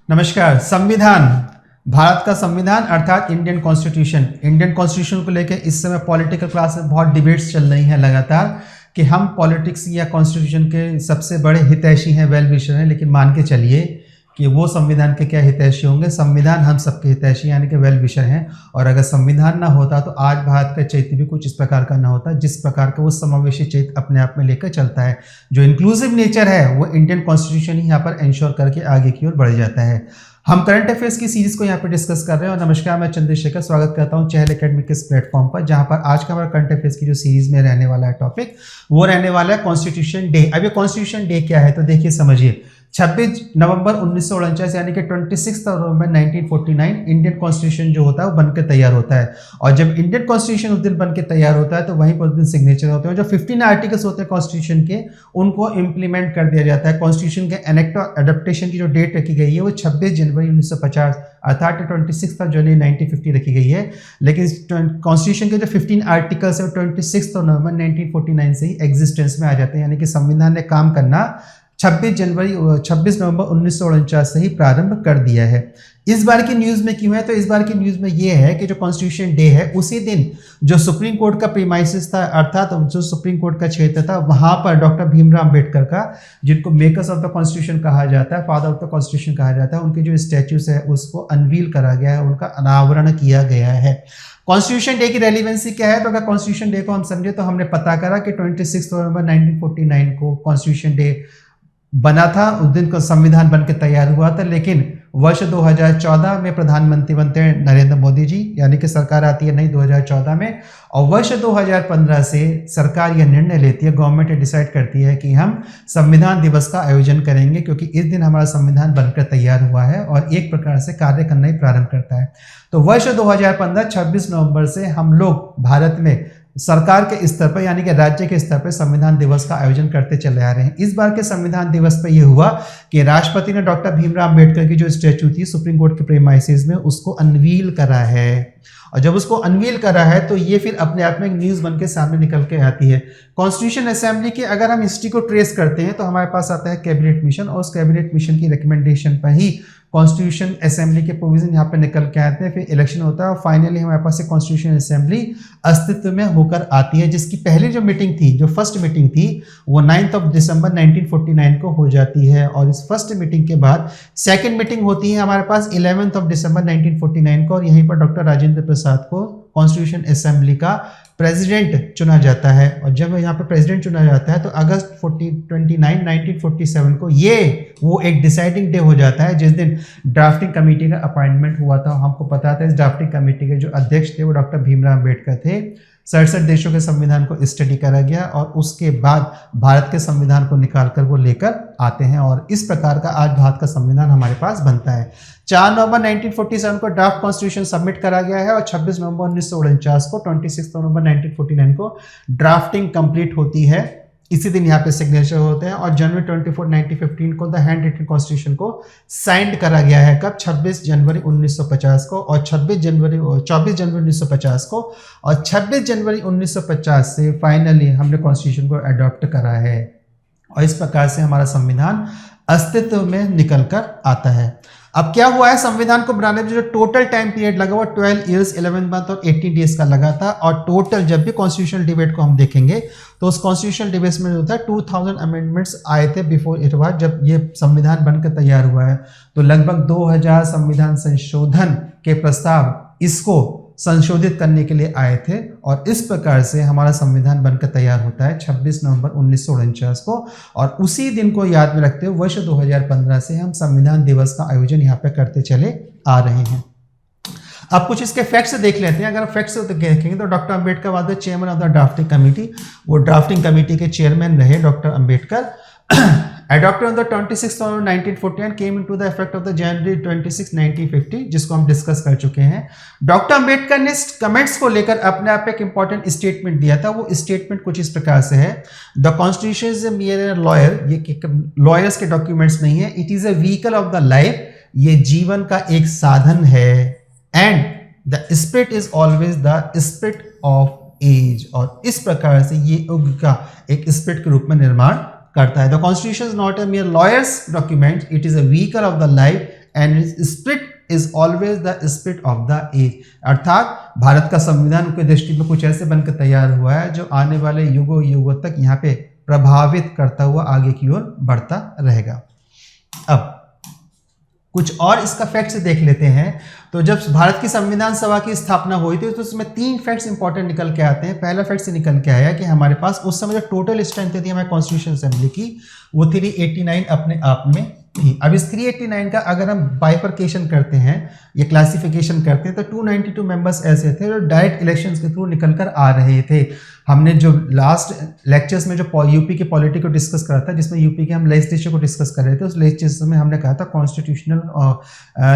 नमस्कार। संविधान, भारत का संविधान अर्थात इंडियन कॉन्स्टिट्यूशन को लेकर इस समय पॉलिटिकल क्लास में बहुत डिबेट्स चल रही हैं लगातार कि हम पॉलिटिक्स या कॉन्स्टिट्यूशन के सबसे बड़े हितैषी हैं, वेल विशर हैं, लेकिन मान के चलिए कि वो संविधान के क्या हितैषी होंगे। संविधान हम सबके हितैषी यानी कि वेल विशर हैं, और अगर संविधान ना होता तो आज भारत का चैत्य भी कुछ इस प्रकार का ना होता जिस प्रकार का वो समावेशी चैत्य अपने आप में लेकर चलता है। जो इंक्लूसिव नेचर है वो इंडियन कॉन्स्टिट्यूशन ही यहाँ पर इंश्योर करके आगे की ओर बढ़ जाता है। हम करंट अफेयर्स की सीरीज को यहाँ पर डिस्कस कर रहे हैं और नमस्कार, मैं चंद्रशेखर स्वागत करता हूँ चहल एकेडमी के इस प्लेटफॉर्म पर, जहाँ पर आज का हमारा करंट अफेयर्स की जो सीरीज में रहने वाला है टॉपिक वो रहने वाला है कॉन्स्टिट्यूशन डे। अब ये कॉन्स्टिट्यूशन डे क्या है तो देखिए समझिए। 26 नवंबर 1949 यानी कि 26 नवंबर 1949 इंडियन कॉन्स्टिट्यूशन जो होता है वो बनकर तैयार होता है। और जब इंडियन कॉन्स्टिट्यूशन उस दिन बनकर तैयार होता है तो वहीं पर उस दिन सिग्नेचर होते हैं। जो 15 आर्टिकल्स होते हैं कॉन्स्टिट्यूशन के उनको इंप्लीमेंट कर दिया जाता है। कॉन्स्टिट्यूशन के एनेक्ट एडेप्टेशन की जो डेट रखी गई है वो 26 जनवरी 1950 अर्थात 26 जनवरी 1950 रखी गई है। लेकिन कॉन्स्टिट्यूशन के जो 15 आर्टिकल्स है 26 नवंबर 1949 से ही एग्जिस्टेंस में आ जाते हैं, यानी कि संविधान ने काम करना 26 नवंबर 1949 से ही प्रारंभ कर दिया है। इस बार की न्यूज़ में क्यों है तो इस बार की न्यूज़ में ये है कि जो कॉन्स्टिट्यूशन डे है उसी दिन जो सुप्रीम कोर्ट का प्रीमाइसिस था अर्थात जो सुप्रीम कोर्ट का क्षेत्र था वहां पर डॉक्टर भीमराव अंबेडकर का, जिनको मेकर्स ऑफ द कॉन्स्टिट्यूशन कहा जाता है, फादर ऑफ द कॉन्स्टिट्यूशन कहा जाता है, उनके जो स्टैच्यूज है उसको अनवील करा गया है, उनका अनावरण किया गया है। कॉन्स्टिट्यूशन डे की रेलिवेंसी क्या है तो अगर कॉन्स्टिट्यूशन डे को हम समझे तो हमने पता करा कि 26 नवंबर 1949 को कॉन्स्टिट्यूशन डे बना था, उस दिन का संविधान बनकर तैयार हुआ था। लेकिन वर्ष 2014 में प्रधानमंत्री बनते हैं नरेंद्र मोदी जी, यानी कि सरकार आती है नई 2014 में, और वर्ष 2015 से सरकार यह निर्णय लेती है, गवर्नमेंट डिसाइड करती है कि हम संविधान दिवस का आयोजन करेंगे, क्योंकि इस दिन हमारा संविधान बनकर तैयार हुआ है और एक प्रकार से कार्य करना ही प्रारंभ करता है। तो वर्ष 2015 26 नवंबर से हम लोग भारत में सरकार के स्तर पर यानी कि राज्य के स्तर पर संविधान दिवस का आयोजन करते चले आ रहे हैं। इस बार के संविधान दिवस पर यह हुआ कि राष्ट्रपति ने डॉक्टर भीमराव अंबेडकर की जो स्टैचू थी सुप्रीम कोर्ट के प्रीमाइसिस में उसको अनवील करा है, और जब उसको अनवील करा है तो ये फिर अपने आप में एक न्यूज़ बन के सामने निकल के आती है। कॉन्स्टिट्यूशन असेंबली की अगर हम हिस्ट्री को ट्रेस करते हैं तो हमारे पास आता है कैबिनेट मिशन, और उस कैबिनेट मिशन की रिकमेंडेशन पर ही कॉन्स्टिट्यूशन असेंबली के प्रोविजन यहाँ पे निकल के आते हैं, फिर इलेक्शन होता है और फाइनली हमारे पास एक कॉन्स्टिट्यूशन असेंबली अस्तित्व में होकर आती है, जिसकी पहली जो मीटिंग थी, जो फर्स्ट मीटिंग थी वो 9 दिसंबर 1949 को हो जाती है। और इस फर्स्ट मीटिंग के बाद सेकेंड मीटिंग होती है हमारे पास 11 दिसंबर 1949 को, और यहीं पर डॉक्टर राजेंद्र प्रसाद को कॉन्स्टिट्यूशन असेंबली का प्रेसिडेंट चुना जाता है। और जब यहाँ पर प्रेसिडेंट चुना जाता है तो अगस्त 29 1947 को ये वो एक डिसाइडिंग डे हो जाता है जिस दिन ड्राफ्टिंग कमेटी का अपॉइंटमेंट हुआ था। हमको पता था इस ड्राफ्टिंग कमेटी के जो अध्यक्ष थे वो डॉक्टर भीमराव अंबेडकर थे। 67 देशों के संविधान को स्टडी करा गया और उसके बाद भारत के संविधान को निकालकर वो लेकर आते हैं, और इस प्रकार का आज भारत का संविधान हमारे पास बनता है। 4 नवंबर 1947 को ड्राफ्ट कॉन्स्टिट्यूशन सबमिट करा गया है और 26 नवंबर 1949 को 26 नवंबर 1949 को ड्राफ्टिंग कंप्लीट होती है। इसी दिन यहाँ पे सिग्नेचर होते हैं, और जनवरी 24 1915 को द हैंड रिटन कॉन्स्टिट्यूशन को साइंड करा गया है। कब? 26 जनवरी 1950 को, और 24 जनवरी 1950 को, और 26 जनवरी 1950 से फाइनली हमने कॉन्स्टिट्यूशन को अडॉप्ट करा है, और इस प्रकार से हमारा संविधान अस्तित्व में निकल कर आता है। अब क्या हुआ है, संविधान को बनाने में जो टोटल टाइम पीरियड लगा वो 12 ईयर्स 11 मंथ और 18 डेज का लगा था। और टोटल जब भी कॉन्स्टिट्यूशनल डिबेट को हम देखेंगे तो उस कॉन्स्टिट्यूशनल डिबेट में होता है 2000 अमेंडमेंट्स आए थे बिफोर इट वाज, जब ये संविधान बनकर तैयार हुआ है तो लगभग 2000 संविधान संशोधन के प्रस्ताव इसको संशोधित करने के लिए आए थे, और इस प्रकार से हमारा संविधान बनकर तैयार होता है 26 नवंबर 1949 को। और उसी दिन को याद में रखते हुए वर्ष 2015 से हम संविधान दिवस का आयोजन यहाँ पे करते चले आ रहे हैं। अब कुछ इसके फैक्ट्स देख लेते हैं। अगर फैक्ट्स देखेंगे तो doctor Ambedkar was the chairman of the drafting committee, वो ड्राफ्टिंग कमेटी के चेयरमैन रहे doctor Ambedkar. Adopted on the 26th of 1949 came into the effect of the January 26, 1950, जिसको हम डिस्कस कर चुके हैं। डॉक्टर अंबेडकर ने कमेंट्स को लेकर अपने आप एक इंपॉर्टेंट स्टेटमेंट दिया था। वो स्टेटमेंट कुछ इस प्रकार से है, the constitution is a mere lawyer, ये लॉयर्स के डॉक्यूमेंट्स नहीं है, it is a vehicle of the life, ये जीवन का एक साधन है, and the spirit is always the spirit of age, और इस प्रकार से ये युग का एक स्पिरिट के रूप में निर्माण करता है। The constitution is not a mere lawyer's document, it is a vehicle of the life and spirit is always the spirit of the age. अर्थात भारत का संविधान के दृष्टि में कुछ ऐसे बनकर तैयार हुआ है जो आने वाले युगों युगों तक यहाँ पे प्रभावित करता हुआ आगे की ओर बढ़ता रहेगा। अब कुछ और इसका फैक्ट्स देख लेते हैं। तो जब भारत की संविधान सभा की स्थापना हुई थी तो उसमें 3 फैक्ट्स इंपॉर्टेंट निकल के आते हैं। पहला फैक्ट से निकल के आया कि हमारे पास उस समय जो टोटल स्ट्रेंथ थी हमारे कॉन्स्टिट्यूशन असेंबली की वो 389 अपने आप में थी। अब इस 389 का अगर हम बाइफर्केशन करते हैं या क्लासिफिकेशन करते हैं तो 292 मेंबर्स ऐसे थे जो डायरेक्ट इलेक्शंस के थ्रू निकल कर आ रहे थे। हमने जो लास्ट लेक्चर्स में जो यूपी की पॉलिटी को डिस्कस करा था, जिसमें यूपी के हम लेजिस्लेचर को डिस्कस कर रहे थे, उस लेजिस्लेचर में हमने कहा था कॉन्स्टिट्यूशनल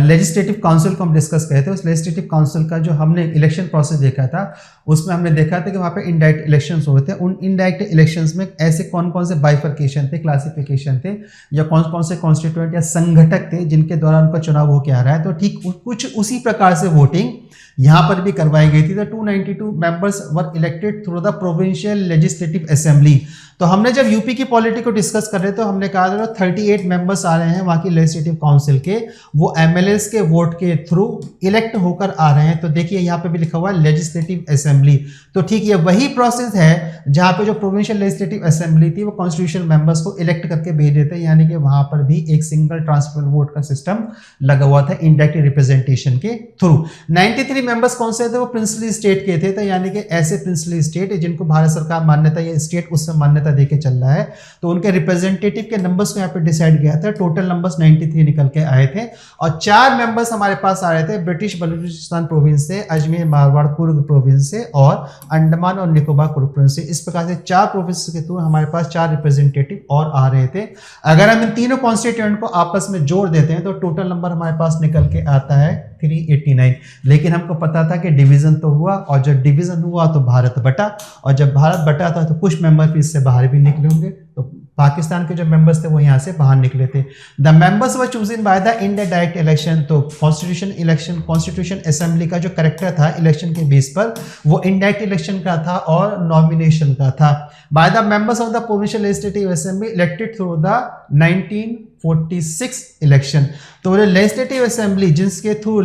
लेजिस्लेटिव काउंसिल को हम डिस्कस करे थे। उस लेजिस्लेटिव काउंसिल का जो हमने इलेक्शन प्रोसेस देखा था उसमें हमने देखा था कि वहाँ पे इनडायरेक्ट इलेक्शंस हुए थे। उन इनडायरेक्ट इलेक्शंस में ऐसे कौन कौन से बाइफर्केशन थे, क्लासिफिकेशन थे या कौन कौन से कॉन्स्टिट्यूएंट या संगठक थे जिनके द्वारा उनका चुनाव होकर आ रहा है। तो ठीक कुछ उसी प्रकार से वोटिंग यहाँ पर भी करवाई गई थी। तो 292 members were elected through the provincial legislative assembly. तो हमने जब यूपी की पॉलिटी को डिस्कस कर रहे तो हमने कहा था 38 मेंबर्स आ रहे हैं वहाँ की लेजिस्लेटिव काउंसिल के, वो एमएलएस के वोट के थ्रू इलेक्ट होकर आ रहे हैं। तो देखिए यहाँ पे भी लिखा हुआ है लेजिस्लेटिव असेंबली। तो ठीक ये वही प्रोसेस है जहाँ पे जो प्रोविंशियल लेजिस्लेटिव असेंबली थी वो कॉन्स्टिट्यूशनल मेंबर्स को इलेक्ट करके भेज देते हैं, यानी कि वहाँ पर भी एक सिंगल ट्रांसफर वोट का सिस्टम लगा हुआ था इनडायरेक्ट रिप्रेजेंटेशन के थ्रू। 93 मेंबर्स कौन से थे, वो प्रिंसली स्टेट के थे। तो यानी कि ऐसे प्रिंसली स्टेट जिनको भारत सरकार मान्यता या स्टेट उस समय मान्यता देके चल रहा है, तो उनके रिप्रेजेंटेटिव के नंबर्स को यहाँ पे डिसाइड किया था। टोटल नंबर्स 93 निकल के आए थे और 4 मेंबर्स हमारे पास आ रहे थे ब्रिटिश बलूचिस्तान प्रोविंस से, अजमेर मारवाड़ कुर्ग प्रोविंस से और अंडमान और निकोबार प्रोविंस से। इस प्रकार से 4 प्रोविंस के थ्रू हमारे पास 4 रिप्रेजेंटेटिव और आ रहे थे। अगर हम इन तीनों कॉन्स्टिट्यूएंट को आपस में जोड़ देते हैं तो टोटल नंबर हमारे पास निकल के आता है 389। लेकिन हमको पता था कि डिवीजन तो हुआ और जब डिवीजन हुआ तो भारत बटा, और जब भारत बटा था तो कुछ मेंबर भी इससे बाहर भी निकले होंगे। तो पाकिस्तान के जो मेंबर्स थे वो यहाँ से बाहर निकले थे। The members were chosen by the India direct election. तो कॉन्स्टिट्यूशन असेंबली का जो करेक्टर था इलेक्शन के बेस पर वो इनडायरेक्ट इलेक्शन का था और नॉमिनेशन का था। By the members of the provincial legislative assembly elected through the 1946 election. तो लेजिस्लेटिव असेंबली जिसके थ्रू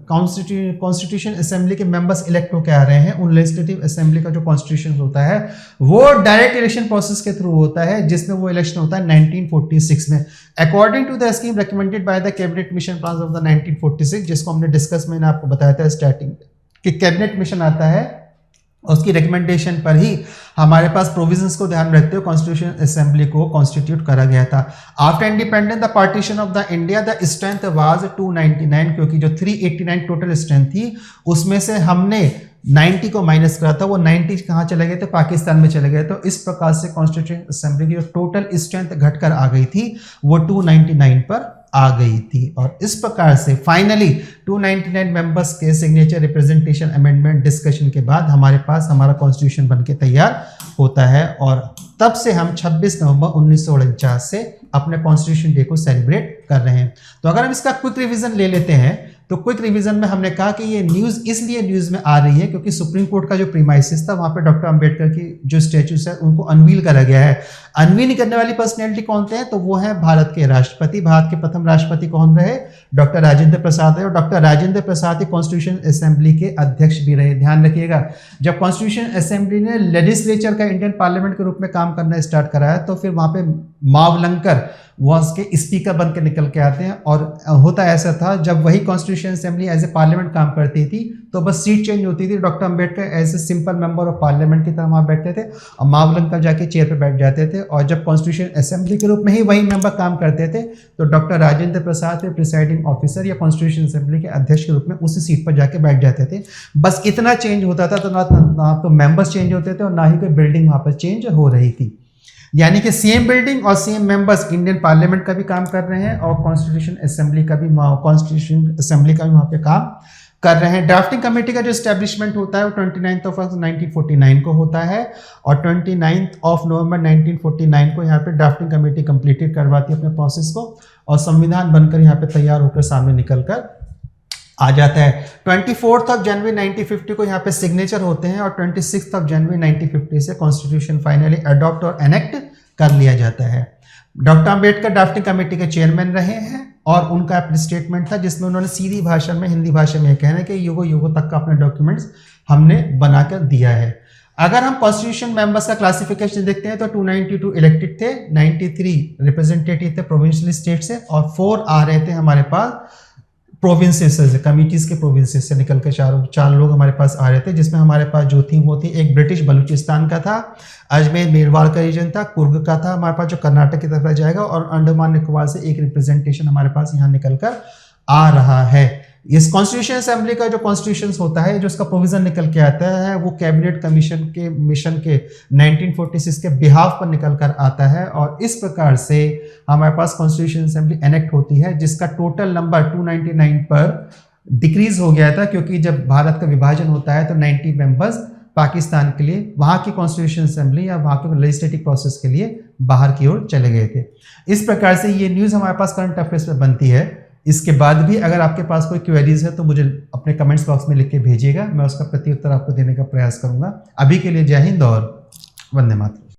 कॉन्स्टिट्यूशन असेंबली के मेंबर्स इलेक्ट होकर आ रहे हैं, उन लेजिस्लेटिव असेंबली का जो कॉन्स्टिट्यूशन होता है वो डायरेक्ट इलेक्शन प्रोसेस के थ्रू होता है, जिसमें वो इलेक्शन होता है 1946 में according to the scheme recommended by the cabinet mission plan of the 1946, जिसको हमने डिस्कस मैंने आपको बताया था स्टार्टिंग कि कैबिनेट मिशन आता है, उसकी रिकमेंडेशन पर ही हमारे पास प्रोविजंस को ध्यान रखते हुए कॉन्स्टिट्यूशन असेंबली को कॉन्स्टिट्यूट करा गया था। After independence the partition of the India the strength was 299, क्योंकि जो 389 टोटल स्ट्रेंथ थी उसमें से हमने 90 को माइनस करा था, वो 90 कहाँ चले गए थे, पाकिस्तान में चले गए। तो इस प्रकार से कॉन्स्टिट्यूशन असेंबली की जो टोटल स्ट्रेंथ घटकर आ गई थी वो 299 पर आ गई थी। और इस प्रकार से फाइनली 299 मेंबर्स के सिग्नेचर रिप्रेजेंटेशन अमेंडमेंट डिस्कशन के बाद हमारे पास हमारा कॉन्स्टिट्यूशन बनके तैयार होता है। और तब से हम 26 नवंबर 1949 से अपने कॉन्स्टिट्यूशन डे को सेलिब्रेट कर रहे हैं। तो अगर हम इसका क्विक रिवीजन ले लेते हैं तो क्विक रिवीजन में हमने कहा कि ये न्यूज़ इसलिए न्यूज़ में आ रही है क्योंकि सुप्रीम कोर्ट का जो प्रीमाइसिस था वहाँ पे डॉक्टर अंबेडकर की जो स्टैच्यूज है उनको अनवील करा गया है। अनवील करने वाली पर्सनैलिटी कौन थे, तो वो है भारत के राष्ट्रपति। भारत के प्रथम राष्ट्रपति कौन रहे, डॉक्टर राजेंद्र प्रसाद है, और डॉक्टर राजेंद्र प्रसाद ही कॉन्स्टिट्यूशन असेंबली के अध्यक्ष भी रहे। ध्यान रखिएगा, जब कॉन्स्टिट्यूशन असेंबली ने लेजिस्लेचर का इंडियन पार्लियामेंट के रूप में काम करना स्टार्ट कराया तो फिर वहाँ पे मावलंकर वो उसके स्पीकर बन के निकल के आते हैं। और होता ऐसा था जब वही constitution assembly as a parliament काम करती थी तो बस सीट चेंज होती थी। Doctor Ambedkar as a simple member of parliament की तरह वहाँ बैठते थे और मावलंकर जाके चेयर पे बैठ जाते थे। और जब कॉन्स्टिट्यूशन असेंबली के रूप में ही वही मेंबर काम करते थे तो doctor Rajendra Prasad presiding officer या कॉन्स्टिट्यूशन असेंबली के अध्यक्ष के रूप में उसी सीट पर जाके बैठ जाते थे। बस इतना चेंज होता था, तो ना तो मेंबर्स चेंज होते थे और ना ही कोई बिल्डिंग वहाँ पर चेंज हो रही थी। यानी कि सेम बिल्डिंग और सेम मेंबर्स इंडियन पार्लियामेंट का भी काम कर रहे हैं और कॉन्स्टिट्यूशन असेंबली का भी वहाँ पे काम कर रहे हैं। ड्राफ्टिंग कमेटी का जो एस्टेब्लिशमेंट होता है वो 29 अगस्त 1949 को होता है और 29 नवंबर 1949 को यहाँ पे ड्राफ्टिंग कमेटी कंप्लीटेड करवाती है अपने प्रोसेस को और संविधान बनकर यहाँ पे तैयार होकर सामने निकल कर आ जाता है। 24 जनवरी 1950 को यहाँ पे सिग्नेचर होते हैं और 26 जनवरी 1950 से कॉन्स्टिट्यूशन फाइनली अडॉप्ट और एनेक्ट कर लिया जाता है। डॉक्टर अंबेडकर ड्राफ्टिंग कमेटी के चेयरमैन रहे हैं और उनका स्टेटमेंट था जिसमें उन्होंने सीधी भाषा में हिंदी भाषा में कहना है कि युगों युगों तक का अपने डॉक्यूमेंट्स हमने बनाकर दिया है। अगर हम कॉन्स्टिट्यूशन मेंबर्स का क्लासिफिकेशन देखते हैं तो 292 इलेक्टेड थे, 93 रिप्रेजेंटेटिव थे प्रोविंशियल स्टेट से, और 4 आ रहे थे हमारे पास प्रोविंसेस से, कमिटीज के प्रोविंसेस से निकल के चार लोग हमारे पास आ रहे थे, जिसमें हमारे पास जो थी वो थी, एक ब्रिटिश बलूचिस्तान का था, अजमेर मेरवाड़ का रीजन था, कुर्ग का था हमारे पास जो कर्नाटक की तरफ जाएगा, और अंडमान निकोबार से एक रिप्रेजेंटेशन हमारे पास यहाँ निकल कर आ रहा है। इस कॉन्स्टिट्यूशन असेंबली का जो कॉन्स्टिट्यूशन होता है, जो उसका प्रोविजन निकल के आता है, वो कैबिनेट कमीशन के मिशन के 1946 के बिहाफ पर निकल कर आता है, और इस प्रकार से हमारे पास कॉन्स्टिट्यूशन असेंबली एनेक्ट होती है, जिसका टोटल नंबर 299 पर डिक्रीज हो गया था, क्योंकि जब भारत का विभाजन होता है तो 90 मेंबर्स पाकिस्तान के लिए वहां की कॉन्स्टिट्यूशन असेंबली या वहां के लेजिस्लेटिव प्रोसेस के लिए बाहर की ओर चले गए थे। इस प्रकार से ये न्यूज़ हमारे पास करंट अफेयर्स में बनती है। इसके बाद भी अगर आपके पास कोई क्वेरीज है तो मुझे अपने कमेंट्स बॉक्स में लिख के भेजिएगा, मैं उसका प्रत्युत्तर आपको देने का प्रयास करूंगा। अभी के लिए जय हिंद और वंदे मातरम।